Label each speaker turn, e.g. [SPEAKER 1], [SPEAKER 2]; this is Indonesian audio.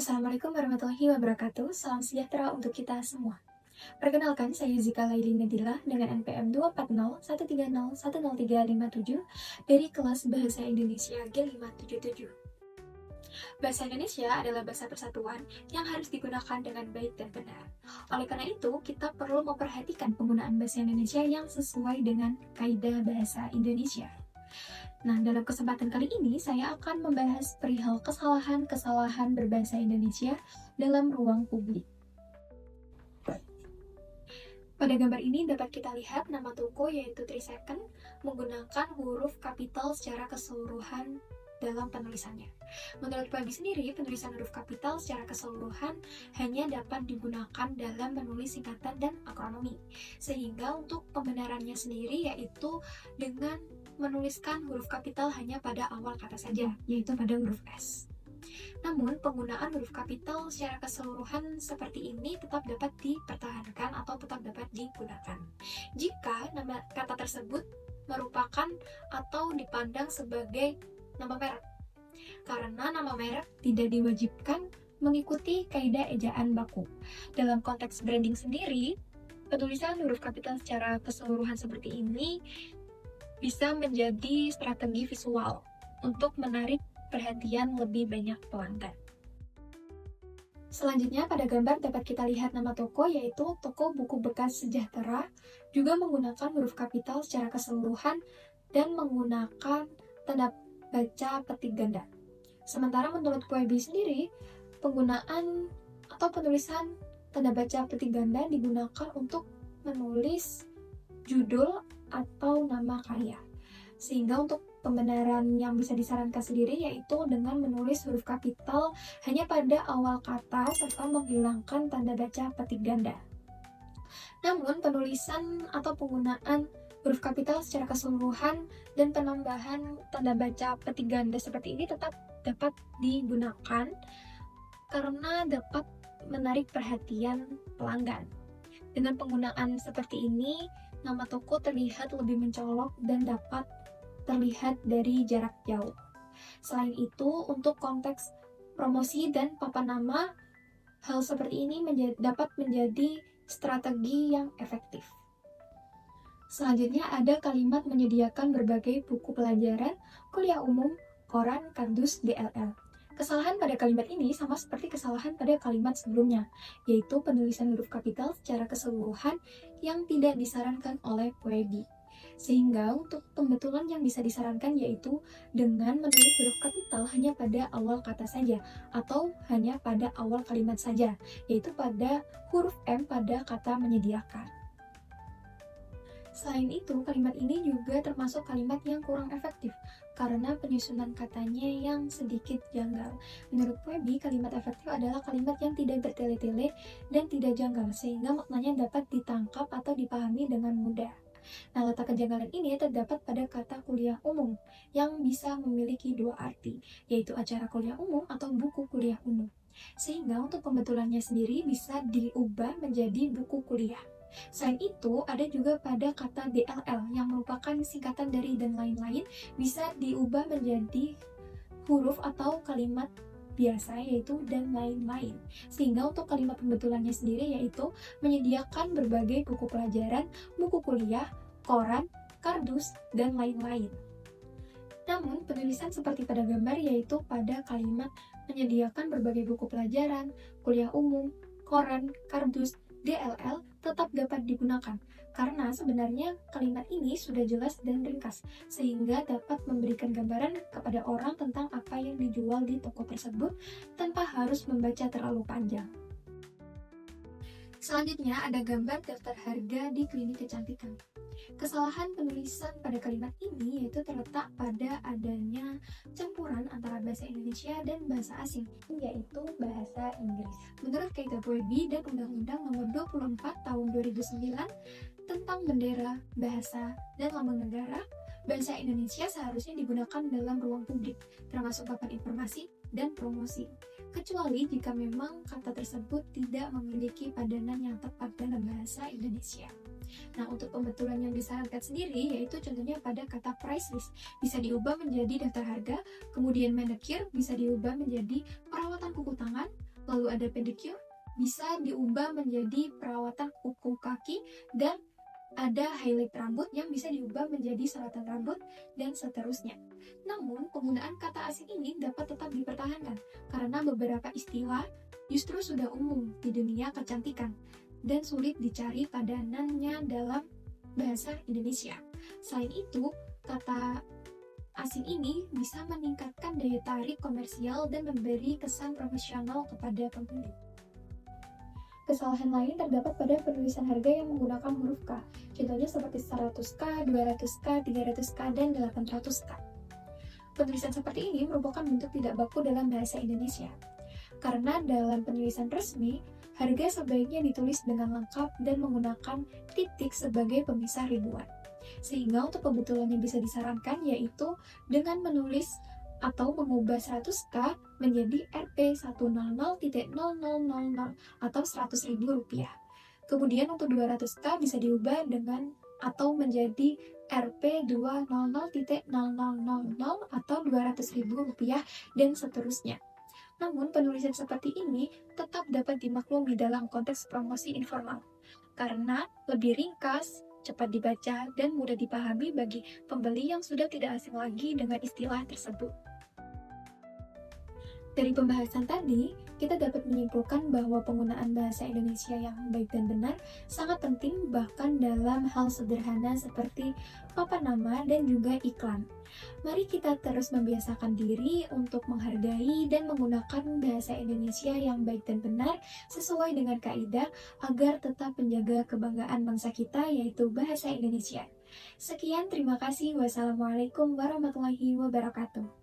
[SPEAKER 1] Assalamualaikum warahmatullahi wabarakatuh. Salam sejahtera untuk kita semua. Perkenalkan, saya Zika Laili Nadila dengan NPM 24013010357 dari kelas Bahasa Indonesia G577. Bahasa Indonesia adalah bahasa persatuan yang harus digunakan dengan baik dan benar. Oleh karena itu, kita perlu memperhatikan penggunaan bahasa Indonesia yang sesuai dengan kaidah bahasa Indonesia. Nah, dalam kesempatan kali ini saya akan membahas perihal kesalahan-kesalahan berbahasa Indonesia dalam ruang publik. Pada gambar ini dapat kita lihat nama toko yaitu 3Second menggunakan huruf kapital secara keseluruhan dalam penulisannya. Menurut Pabi sendiri, penulisan huruf kapital secara keseluruhan hanya dapat digunakan dalam menulis singkatan dan akronomi. Sehingga untuk pembenarannya sendiri yaitu dengan menuliskan huruf kapital hanya pada awal kata saja, yaitu pada huruf S. Namun, penggunaan huruf kapital secara keseluruhan seperti ini tetap dapat dipertahankan atau tetap dapat digunakan jika nama kata tersebut merupakan atau dipandang sebagai nama merek. Karena nama merek tidak diwajibkan mengikuti kaidah ejaan baku. Dalam konteks branding sendiri, penulisan huruf kapital secara keseluruhan seperti ini bisa menjadi strategi visual untuk menarik perhatian lebih banyak pelanggan. Selanjutnya pada gambar dapat kita lihat nama toko yaitu Toko Buku Bekas Sejahtera, juga menggunakan huruf kapital secara keseluruhan dan menggunakan tanda baca petik ganda. Sementara menurut Puebi sendiri, penggunaan atau penulisan tanda baca petik ganda digunakan untuk menulis judul atau nama karya. Sehingga untuk pembenaran yang bisa disarankan sendiri yaitu dengan menulis huruf kapital hanya pada awal kata serta menghilangkan tanda baca petik ganda. Namun penulisan atau penggunaan huruf kapital secara keseluruhan dan penambahan tanda baca petik ganda seperti ini tetap dapat digunakan karena dapat menarik perhatian pelanggan. Dengan penggunaan seperti ini, nama toko terlihat lebih mencolok dan dapat terlihat dari jarak jauh. Selain itu, untuk konteks promosi dan papan nama, hal seperti ini dapat menjadi strategi yang efektif. Selanjutnya ada kalimat menyediakan berbagai buku pelajaran, kuliah umum, koran, kardus, DLL. Kesalahan pada kalimat ini sama seperti kesalahan pada kalimat sebelumnya, yaitu penulisan huruf kapital secara keseluruhan yang tidak disarankan oleh Puebi. Sehingga untuk pembetulan yang bisa disarankan yaitu dengan menulis huruf kapital hanya pada awal kata saja atau hanya pada awal kalimat saja, yaitu pada huruf M pada kata menyediakan. Selain itu, kalimat ini juga termasuk kalimat yang kurang efektif karena penyusunan katanya yang sedikit janggal. Menurut Puebi, kalimat efektif adalah kalimat yang tidak bertele-tele dan tidak janggal, sehingga maknanya dapat ditangkap atau dipahami dengan mudah. Nah, letak kejanggalan ini terdapat pada kata kuliah umum yang bisa memiliki dua arti, yaitu acara kuliah umum atau buku kuliah umum. Sehingga untuk pembetulannya sendiri bisa diubah menjadi buku kuliah. Selain itu, ada juga pada kata DLL yang merupakan singkatan dari dan lain-lain bisa diubah menjadi huruf atau kalimat biasa yaitu dan lain-lain. Sehingga untuk kalimat pembetulannya sendiri yaitu menyediakan berbagai buku pelajaran, buku kuliah, koran, kardus, dan lain-lain. Namun, penulisan seperti pada gambar yaitu pada kalimat menyediakan berbagai buku pelajaran, kuliah umum, koran, kardus, DLL tetap dapat digunakan karena sebenarnya kalimat ini sudah jelas dan ringkas sehingga dapat memberikan gambaran kepada orang tentang apa yang dijual di toko tersebut tanpa harus membaca terlalu panjang. Selanjutnya ada gambar daftar harga di klinik kecantikan. Kesalahan penulisan pada kalimat ini yaitu terletak pada adanya campuran antara bahasa Indonesia dan bahasa asing, yaitu bahasa Inggris. Menurut kaidah Puebi dan Undang-Undang Nomor 24 Tahun 2009 tentang bendera, bahasa, dan lambang negara, bahasa Indonesia seharusnya digunakan dalam ruang publik, termasuk papan informasi dan promosi, kecuali jika memang kata tersebut tidak memiliki padanan yang tepat dalam bahasa Indonesia. Nah, untuk pembetulan yang disarankan sendiri yaitu contohnya pada kata price list bisa diubah menjadi daftar harga, kemudian manicure bisa diubah menjadi perawatan kuku tangan, Lalu ada pedicure, bisa diubah menjadi perawatan kuku kaki, dan ada highlight rambut yang bisa diubah menjadi selatan rambut, dan seterusnya. Namun, penggunaan kata asing ini dapat tetap dipertahankan karena beberapa istilah justru sudah umum di dunia kecantikan dan sulit dicari padanannya dalam bahasa Indonesia. Selain itu, kata asing ini bisa meningkatkan daya tarik komersial dan memberi kesan profesional kepada pembeli. Kesalahan lain terdapat pada penulisan harga yang menggunakan huruf K. Contohnya seperti 100K, 200K, 300K, dan 800K. Penulisan seperti ini merupakan bentuk tidak baku dalam bahasa Indonesia. Karena dalam penulisan resmi, harga sebaiknya ditulis dengan lengkap dan menggunakan titik sebagai pemisah ribuan. Sehingga untuk pembetulan yang bisa disarankan yaitu dengan menulis atau mengubah 100K menjadi Rp100.0000 atau Rp100.000. Kemudian untuk 200K bisa diubah dengan atau menjadi Rp200.000 atau Rp200.000 dan seterusnya. Namun penulisan seperti ini tetap dapat dimaklumi dalam konteks promosi informal karena lebih ringkas, cepat dibaca, dan mudah dipahami bagi pembeli yang sudah tidak asing lagi dengan istilah tersebut. Dari pembahasan tadi, kita dapat menyimpulkan bahwa penggunaan bahasa Indonesia yang baik dan benar sangat penting bahkan dalam hal sederhana seperti papan nama dan juga iklan. Mari kita terus membiasakan diri untuk menghargai dan menggunakan bahasa Indonesia yang baik dan benar sesuai dengan kaidah agar tetap menjaga kebanggaan bangsa kita yaitu bahasa Indonesia. Sekian, terima kasih. Wassalamualaikum warahmatullahi wabarakatuh.